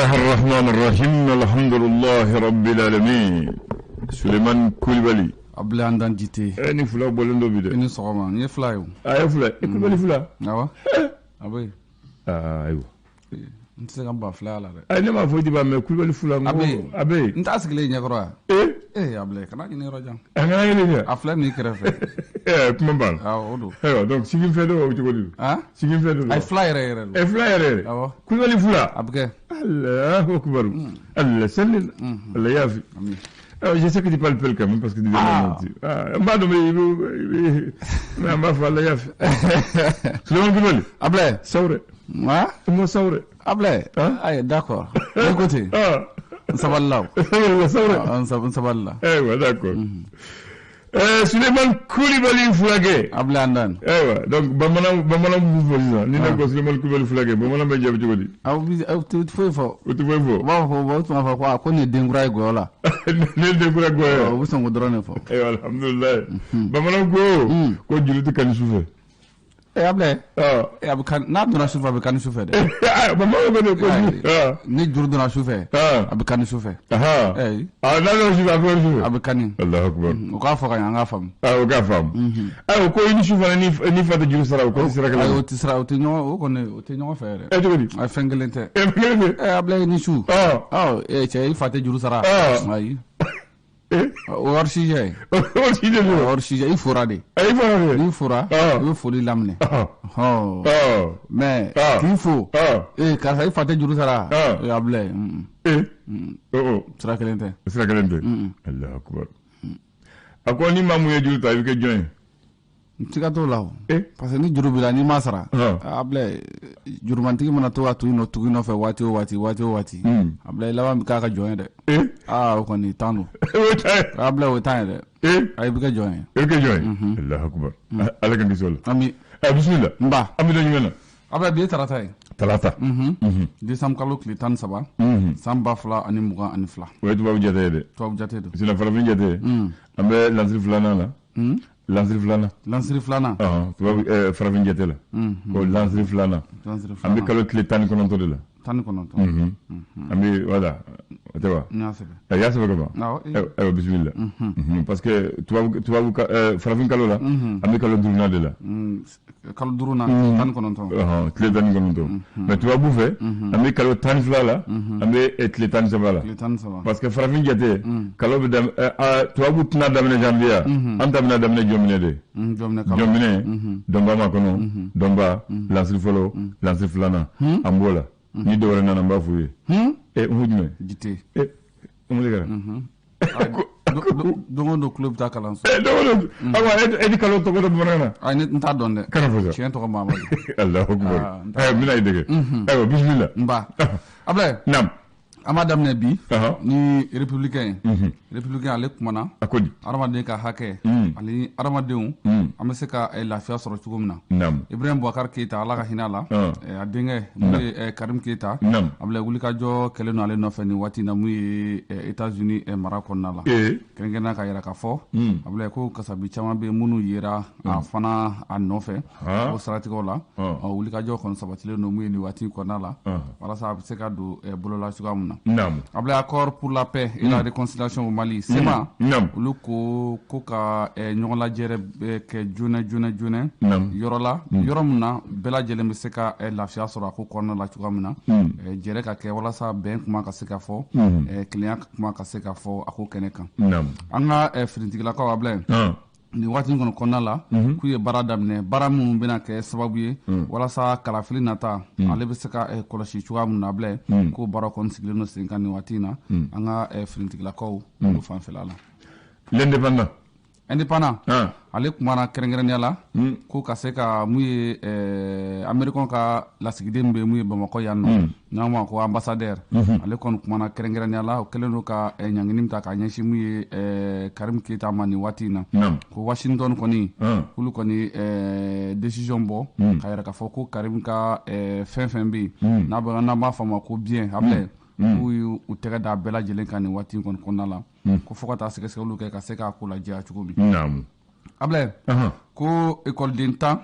الله الرحمن الرحيم الحمد لله رب العالمين سليمان كوليبالي abla andan jite ni fula bolendo bide ni sogoma ni fly ay fula Koulibaly fula awa abay ayo ntse gamba fly ala de ay ne ma fodi ba me Koulibaly fula abay nta asgile nyakro abla kana ni rojan ngana ni afla ni krefe kuma bal odo donc sigim fedo o ci godi sigim fedo ay fly re awa Koulibaly fula abke Allahu akbar Allah sallil Allah yafi amin je sais que tu parles peu quand même parce que tu mais ma foi Allah yafi Souleymane Koulibaly abla sawre mo sawre abla ay d'accord écoutez Saballa. Saballa. Ouais, d'accord. Souleymane Koulibaly Foulagé. Ablandan. Donc, Bamana vous voyez ça. Ni n'a Souleymane Koulibaly Foulagé. Bamana m'a dit à vous dire. Ah, tu fais fort. Tu fais fort. Bon, tu m'as fait quoi? Qu'on est d'engrais gola. N'est d'engrais gola. Vous sont drôles fort. Alhamdulillah. Bamana go. Ko julu tu kan souffre. Abla abukan na dona sufa abukan sufa de mama go ko ni juru dona sufa abukan sufa na no sufa ko sufa abukan Allahu akbar o ka fa kan nga fam o ka fam ko ni sufa ni fa de juru sara ko sara kala o tisra o tinyo o ko ne o tinyo fere to di ay fengelente abla ni su che fa te juru sara ay Orshije il fura de il fura il faut les lamener mais il faut car ça il faut te juru sara abla sera kelente Allah akbar akoni mamu ye juru ta bi ke join tika to lawo parce que ni juru bila ni masara abla juru mantiki mana to atu no tugi no fe wati abla lawa mi ka join de o ko ni tanu abla o tan de ay bi ka join Allah akbar ala kan disol ami bismillah mba ami do nyena abla bi talata disam kalo kli tan saba samba fla ani muga ani fla way tubabu jate de sina fara bin jate ambe lansri flana la lansri flana tubabu farafin jate la ko lansri flana ambe kalo kli tan kononto de la ambe wala tewa ya sebe ko ba bismillah parce que tubabu farafin kalo la ambe kalo duruna de la kalo duruna tan kononto kli tan kononto mais tubabu fe ambe kalo tan flala ambe kli tan saba parce que farafin jate kalo be dam tubabu tna damne janvier anta bna damne jomine de jomine domba makono domba lansri folo lansri flana ambola ni dore nana mba fuye mujme jité umulega dongo club ta kalanso dongo awa edi kalo to ko bonana ay net nta donde kana foza chien to ko mama Allahu akbar mina idege bismillah mba abla nam amadam ne bi ni républicain ale kumana akodi aramaden ka hakɛ ani aramadenw an bɛ se ka lafiya sɔrɔ cogo min na Ibrahim Boubacar Keita ala ka hinɛ la a denkɛ mun ye Karim Keita abla wulikajɔ kɛlen no ale nɔfɛ ni waati na mun ye États-Unis mara kɔnɔna la kɛrɛnkɛrɛnnen ka yɛrɛ ka fɔ abla ko kasabi caman bɛ minnu yera a fana a nɔfɛ o saratigɛw la wulikajɔ kɔni sabatilen no mun ye ni waati kɔnɔna la walasa a bɛ se ka don bolola cogoya min na abla accord pour la paix et la réconciliation au Mali sema olu ko ka ɲɔgɔn lajɛrɛ kɛ joona yɔrɔ la yɔrɔ min na bɛɛ lajɛlen bɛ se ka lafiya sɔrɔ a ko kɔnɔna la cogoya min na jɛrɛ ka kɛ walasa bɛn kuma ka se ka fɔ kelenya kuma ka se ka fɔ a ko kɛnɛ kan an ka finitigilakaw abla ni waati kɔnɔ kɔnɔna la k'u ye baara daminɛ baara minnu bɛna kɛ sababu ye walasa kalafili nata ale bɛ se ka kɔlɔsi cogoya min na abla k'o baara kɔni sigilen no sen kan ni waati in na an ka finitigilakaw olu fanfɛla la indépendant ale kumana kɛrɛnkɛrɛnnenya la ko ka se ka mun ye Américain ka lasigiden bɛ mun ye Bamakɔ yan nɔ n'an ma ko ambassadeur ale kɔni kumana kɛrɛnkɛrɛnnenya la o kɛlen do ka ɲangini ta ka ɲɛsin mun ye Karim Keita ma nin waati in na ko Washington kɔni olu kɔni décision bɔ ka yɛrɛ ka fɔ ko Karim ka fɛn bɛ yen n'an b'a fɔ a ma ko bien abla k'u u tɛgɛ da bɛɛ lajɛlen kan nin waati in kɔni kɔnɔna la ko fo ka taa sɛgɛsɛgɛliw kɛ ka se k'a ko lajɛya cogo min ablɛ ko école tan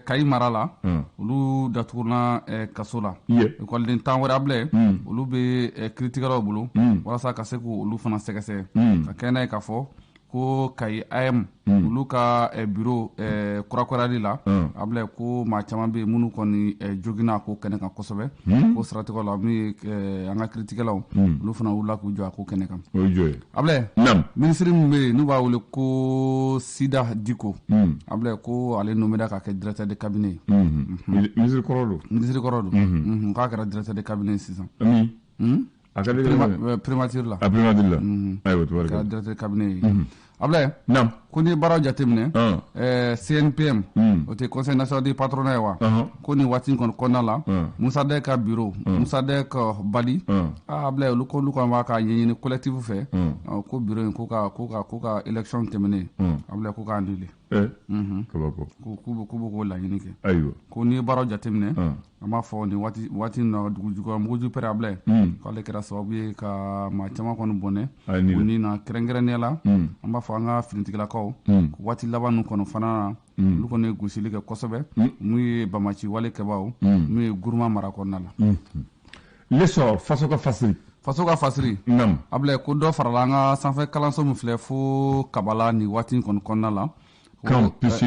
Kayi mara la olu datuguna kaso la école tan wɛrɛ ablɛ olu bɛ kiiritigɛlaw bolo walasa ka se k'olu fana sɛgɛsɛgɛ ka kɛ n'a ye k'a fɔ ko Kayi AM olu ka bureau kurakurayali la ablɛ ko maa caman bɛ minnu kɔni joginna ko kɛnɛ kan kosɛbɛ ko siratigɛw la min ye an ka kiiritigɛlaw olu fana wulila k'u jɔ a ko kɛnɛ kan ablɛ minisiri min bɛ yen n'u b'a wele ko Sida Diko ablɛ ko ale nommera ka kɛ directeur de cabinet minisiri kɔrɔ don k'a kɛra directeur de cabinet sisan primature la ayiwa kɛra directeur de cabinet ye ablɛ ko ni baaraw jateminɛ CNPM o tɛ conseil national du patronat ye wa ko nin waati kɔni kɔnɔna la Musa Dɛɛ ka bureau Musa Dɛɛ ka Bali ablɛ olu ko olu kɔni b'a ka ɲɛɲini collectif fɛ ko bureau in ko ka élection tɛmɛnen ablɛ ko k'a annulé kabako k'u bɛ k'o laɲini kɛ ayiwa ko ni baaraw jateminɛ an b'a fɔ nin waati na muguju pɛrɛ ablɛ k'ale kɛra sababu ye ka maa caman kɔni bɔnɛ o ni na kɛrɛnkɛrɛnnenya la an b'a fɔ an ka finitigilakaw waati laban ninnu kɔnɔ fana na olu kɔni ye gosili kɛ kosɛbɛ mun ye bamaci wale kɛbaw mun ye Guruma mara kɔnɔna la lesɔn faso ka fasiri ablɛ ko dɔ farala an ka sanfɛ kalanso min filɛ fo Kabala nin waati kɔni kɔnɔna la campus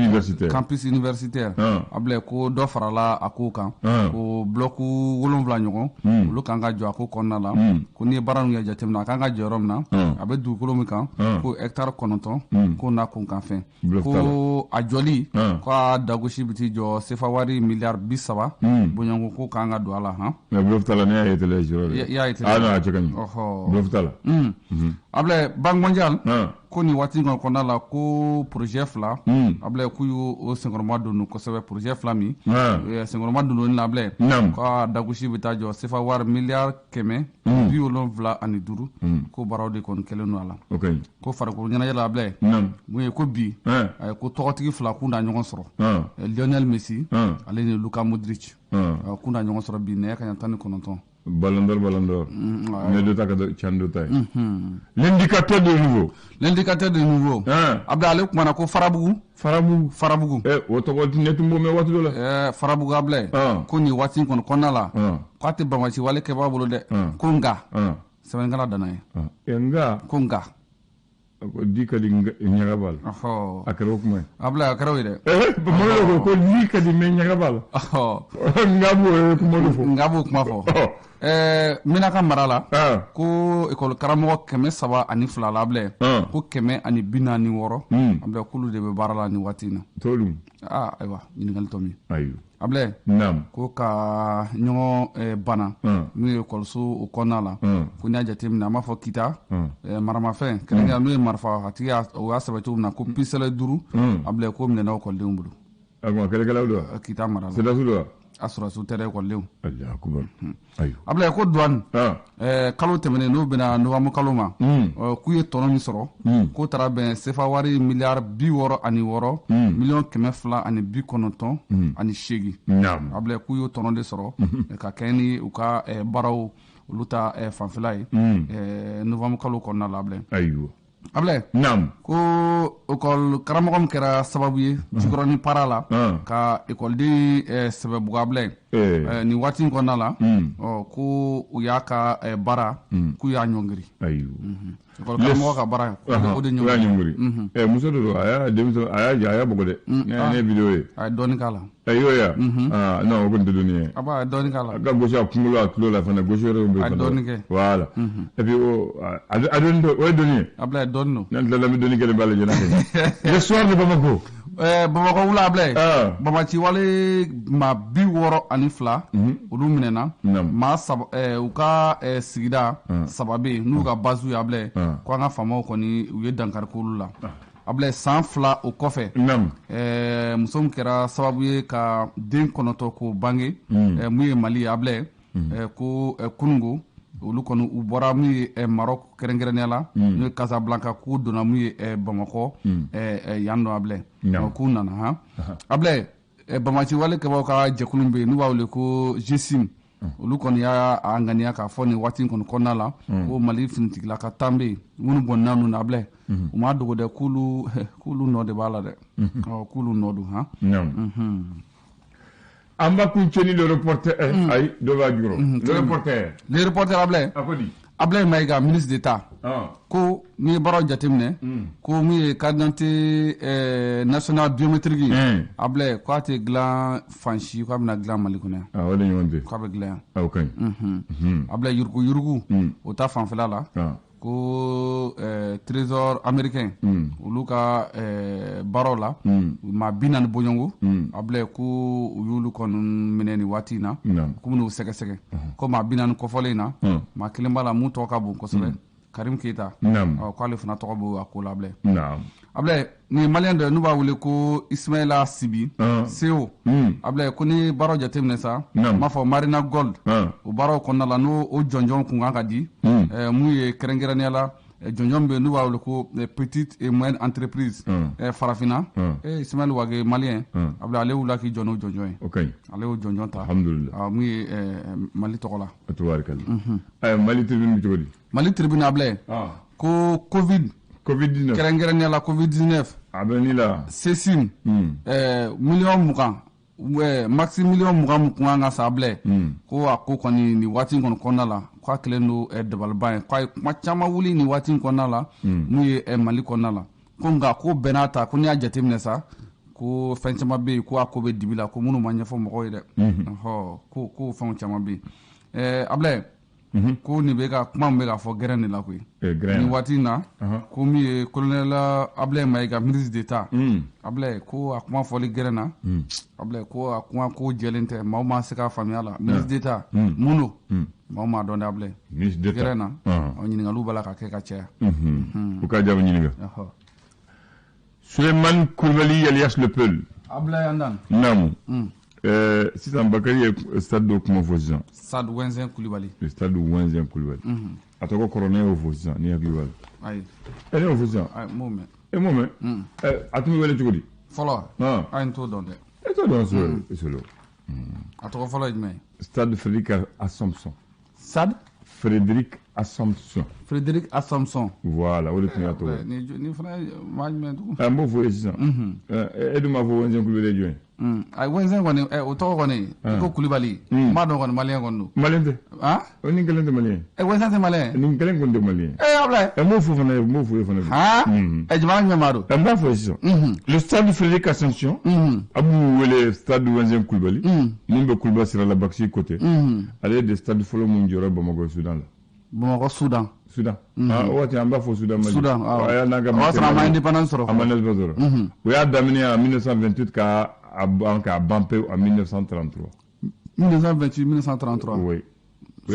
universitaire ablɛ ko dɔ farala a ko kan ko bloc 7 ɲɔgɔn olu kan ka jɔ a ko kɔnɔna la ko ni baara ninnu kɛ jateminɛ a kan ka jɔ yɔrɔ min na a bɛ dugukolo min kan ko hectare 9 ko n'a kun kan fɛn ko a jɔli ko a dagosi bɛ t'i jɔ sefa wari miliyari 30 bonyanko ko kan ka don a la Bluff t'a la ne y'a ye télé yɔrɔ de y'a ye télé non a cɛ ka ɲi Bluff t'a la ablɛ Banque mondiale ko nin waati kɔnɔna la ko projet 2 ablɛ k'u y'o senkɔrɔma don kosɛbɛ projet 2 min senkɔrɔma don na ablɛ ko a dagosi bɛ taa jɔ sefa wari miliyari 175 ko baaraw de kɔni kɛlen don a la ko farikolo ɲɛnajɛ la ablɛ mun ye ko bi ko tɔgɔtigi 2 kun da ɲɔgɔn sɔrɔ Lionel Messi ale ni Luka Modric kun da ɲɔgɔn sɔrɔ bi nɛgɛ kanɲɛ 19 Ballon d'Or. Mais de ta chando ta. L'indicateur de nouveau. Abda ale kumana ko Farabugu. O tɔgɔ netumbo me waati dɔ la. Farabugu ablɛ. Ko ni waati kɔni kɔnɔna la. Ko a tɛ bamaci wale kɛbaa bolo dɛ. Ko nka. Sɛbɛnnikɛla danna ye. Nka. Ko nka. Di ka di ɲaga b'a la. A kɛra o kuma ye. Ablɛ a kɛra o ye dɛ. Bamananw ko di ka di mɛ ɲaga b'a la. Nka b'o kuma de fɔ. Nka b'o kuma fɔ. Minaka mara la ko école karamɔgɔ 302 la ablɛ ko 446 ablɛ k'olu de bɛ baara la ni waati in na. T'olu. Ayiwa ɲininkali tɔ min. Ayiwa. ablɛ ko ka ɲɔgɔn bana n'u ye ekɔliso o kɔnɔna la ko n'i y'a jateminɛ an b'a fɔ kita maramafɛn kɛrɛnkɛrɛnya n'u ye marifa a tigi o y'a sɛbɛn cogo min na ko pisɛlɛ 5 ablɛ ko minɛna ekɔlidenw bolo. Kɛlɛkɛlaw don wa? Kita mara la. Sɛdasiw don wa? A sɔrɔsiw tɛ dɛ ekɔlidenw. Ayiwa. ablɛ ko douane kalo tɛmɛnen n'u bɛna novembre kalo ma k'u ye tɔnɔ min sɔrɔ k'o taara bɛn sefa wari miliyari 66 miliyɔn 298 ablɛ k'u y'o tɔnɔ de sɔrɔ ka kɛ ni u ka baaraw olu ta fanfɛla ye novembre kalo kɔnɔna la ablɛ. Ayiwa. ablɛ ko ekɔli karamɔgɔ min kɛra sababu ye jikɔrɔni para la ka ekɔliden sɛbɛbugu ablɛ nin waati in kɔnɔna la ko u y'a ka baara k'u y'a ɲɔngiri. ekɔli karamɔgɔ ka baara o de ɲɔngiri. Muso de don a y'a denmuso a y'a bugɔ dɛ ne ye video ye. A ye dɔɔni k'a la. Y'o ye non o kɔni tɛ dɔɔni ye. A b'a ye dɔɔni k'a la. A ka gosi a kunkolo a tulo la fana gosi wɛrɛ bɛ yen. A ye dɔɔni kɛ. Voilà. Et puis a dɔɔni o ye dɔɔni ye. A bila ye dɔɔni don. N'an tilala an bɛ dɔɔni kelen b'a lajɛ n'a kɛ. Le soir de Bamako. Bamakɔ wula ablɛ bamaci wale maa 62 olu minɛna maa u ka sigida 3 bɛ yen n'u ka basiw ye ablɛ ko an ka faamaw kɔni u ye dankari k'olu la ablɛ san 2 o kɔfɛ muso min kɛra sababu ye ka den 9 k'o bange mun ye Mali ye ablɛ ko kunungo olu kɔni u bɔra mun ye Maroc kɛrɛnkɛrɛnnenya la n'o ye Casablanca k'u donna mun ye Bamakɔ yan nɔ ablɛ k'u nana ablɛ bamaci wale kɛbaaw ka jɛkulu bɛ yen n'u b'a wele ko GSIM olu kɔni y'a ŋaniya k'a fɔ nin waati kɔni kɔnɔna la ko Mali finitigila ka tan bɛ yen minnu bɔnna ninnu na bilɛ u m'a dogo dɛ k'ulu nɔ de b'a la dɛ k'ulu nɔ don han. An b'a kunceni le reporter ayi dɔ b'a jukɔrɔ le reporter abilɛ Ablaye Mayiga ministre d'État ko n'i ye baaraw jateminɛ ko min ye carte d'identité nationale biométrique Ablaye k'a tɛ dilan fan si k'a bɛna dilan Mali kɔnɔ yan. O de ɲɔgɔn tɛ k'a bɛ dilan yan. O ka ɲi. Ablaye yurugu o ta fanfɛla la ko trésor américain olu ka baaraw la maa 40 bɔɲɔngo Ablaye ko u y'olu kɔni minɛ nin waati in na ko min'u sɛgɛsɛgɛ ko maa 40 kɔfɔlen in na maa kelen b'a la mun tɔgɔ ka bon kosɛbɛ Karim Keita k'ale fana tɔgɔ b'o a ko la Ablaye. Ablaye ni maliyɛn dɔ n'u b'a wele ko Ismaïla Sibi CEO Ablaye ko ni baaraw jateminɛ sa m'a fɔ Marina Gold o baaraw kɔnɔna la n'o jɔnjɔn kun kan ka di mun ye kɛrɛnkɛrɛnnenya la jɔnjɔn bɛ n'u b'a wele ko petite et moyenne entreprise farafinna Ismaïla Wage maliyɛn Ablaye ale wulila k'i jɔ n'o jɔnjɔn ye ale y'o jɔnjɔn ta mun ye Mali tɔgɔ la. Mali tribune bɛ cogo di? Mali tribune Ablaye ko Covid-19 kɛrɛnkɛrɛnnenya la Covid-19 a bɛ ni la CECIM miliyɔn 20 maxi miliyɔn 20 kun ka sa Ablaye ko a ko kɔni nin waati kɔni kɔnɔna la k'a kɛlen don dabaliban ye k'a ye kuma caman wuli nin waati kɔnɔna la mun ye Mali kɔnɔna la ko nka ko bɛɛ n'a ta ko n'i y'a jateminɛ sa ko fɛn caman bɛ yen ko a ko bɛ dibi la ko minnu ma ɲɛfɔ mɔgɔw ye dɛ ko fɛnw caman bɛ yen Ablaye ko nin bɛ ka kuma min bɛ ka fɔ gɛrɛn de la koyi nin waati in na ko min ye colonel Ablaye Mayiga ministre d'État Ablaye ko a kuma fɔli gɛrɛn na Ablaye ko a kuma ko jɛlen tɛ maaw ma se k'a faamuya la ministre d'État mun don maaw m'a dɔn dɛ Ablaye gɛrɛn na ɲininkaliw b'a la ka kɛ ka caya u ka jaabi ɲininka Souleymane Koulibaly alias Le Peul Ablaye andan naamu sisan Bakari ye stade dɔ kuma fɔ sisan Stade Wenzin Koulibaly stade Wenzin Koulibaly a tɔgɔ kɔrɔ ne y'o fɔ sisan ni hakili b'a la ayi ne y'o fɔ sisan m'o mɛn m'o mɛn a tun bɛ wele cogo di fɔlɔ a ye n t'o dɔn dɛ e t'o dɔn solo a tɔgɔ fɔlɔ ye jumɛn ye stade Frédéric Assomption stade Frédéric Assomption voilà o de tun y'a tɔgɔ ni fana maa jumɛn tugun n b'o fɔ ye sisan e dun b'a fɔ Wenzin Koulibaly ye jɔn ye a Wenzin kɔni o tɔgɔ kɔni i ko Koulibaly n b'a dɔn kɔni maliyɛn kɔni don maliyɛn tɛ o ni kelen tɛ maliyɛn Wenzin tɛ maliyɛn nin kelen kɔni tɛ maliyɛn Ablaye n b'o fɔ fana ye n b'o fɔ ye fana jamana jumɛn b'a don n b'a fɔ sisan le stade Frédéric Assomption a b'u wele stade Wenzin Koulibaly min bɛ Koulibaly sira la Bakisi côté ale ye de stade fɔlɔ mun jɔra Bamakɔ Soudan la Bamakɔ Soudan o waati an b'a fɔ Soudan Mali Soudan o y'a sɔrɔ a ma indépendance sɔrɔ a ma indépendance sɔrɔ o y'a daminɛ en 1928 k'a ban pewu en 1933 oui o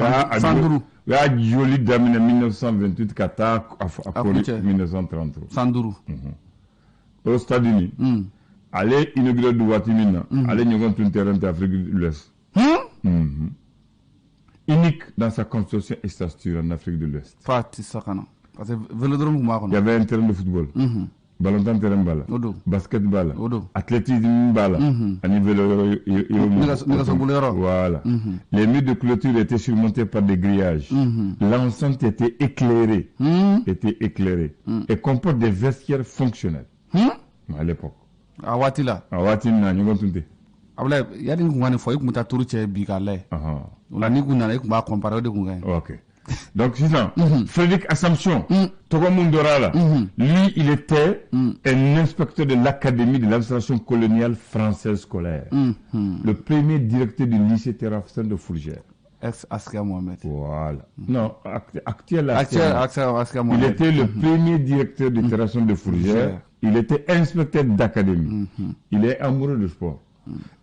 y'a joli daminɛ 1928 ka taa a kɔri 1933 san 5 o stade nin ale inauguré du waati min na ale ɲɔgɔn tun terrain tɛ Afrique de l'Ouest unique dans sa construction et sa structure en Afrique de l'Ouest. Parce que Vélodrome il y avait un terrain de football, ballon terrain bala, basket bala, athlétisme bala, à niveau voilà. Les murs de clôture étaient surmontés par des grillages. L'enceinte était éclairée, et comporte des vestiaires fonctionnels. À l'époque. À Watila. À Watila, nous avons Ablaye yadi kun kan fɔ i kun taa turu cɛ bi k'a lajɛ o la ni kun nana i kun b'a comparer o de kun ka ɲi. Ok. Donc sisan Frédéric Assomption tɔgɔ mun dɔra la lui il était un inspecteur de l'académie de l'administration coloniale française scolaire, le premier directeur du lycée Terrafin de Fourgère. Ex-Askia Mohamed. Voilà. Non, actuel Askia Mohamed. Il était le premier directeur de Terrafin de Fourgère. Il était inspecteur d'académie. Il est amoureux du sport.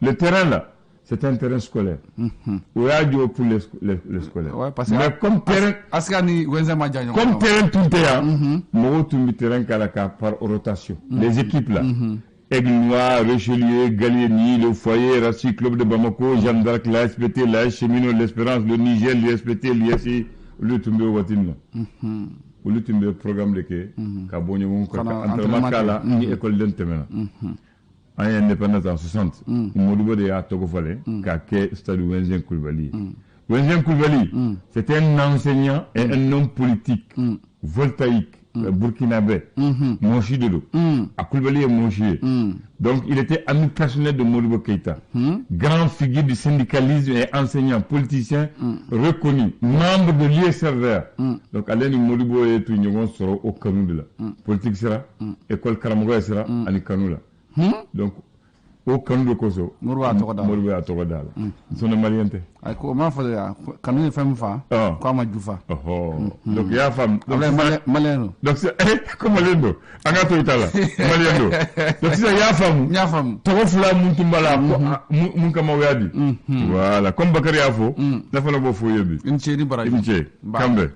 Le terrain là, c'est un terrain scolaire. Où il y a du pour les scolaires. Ouais, parce mais comme terrain, comme terrain tout est, moi tout le terrain par rotation. Les équipes là, Aigle Noir, Richelieu, Gallieni, le Foyer, Rassi, Club de Bamako, Jeanne d'Arc, la SPT, la Cheminot, l'Espérance, le Niger, l'SPT, l'ISI, le Tombé au Watin là. Le Tombé programme de que, Kabonyo, entraînement kala, ni école d'entraînement. En indépendance en 60, Modibo de y'a togo fale, k'a kɛ stade Wenzin Koulibaly. Wengen Koulibaly, c'était un enseignant et un homme politique, voltaïque, burkinabé, Monchi Dodo. À Koulibaly et Monchi. Donc, il était ami personnel de Modibo Keïta. Grand figure du syndicalisme et enseignant, politicien reconnu, membre de l'ISRR. Donc, Alain Modibo et tout, nous serons au Kanou de là. Politique sera, école Karamogo sera, à Kanou là. Donc, au Kanou de Koso. Modibo a Togodal. Ils sont des Maliens. Ko ma fa ya kanu ni femme fa ko ma jufa donc ya femme maleno donc c'est comme malendo anga to itala malendo donc c'est ya femme to fula muntu mbala mun kama wadi voilà comme bakari afo na fa na bo fo yebi inche ni baraji inche kambe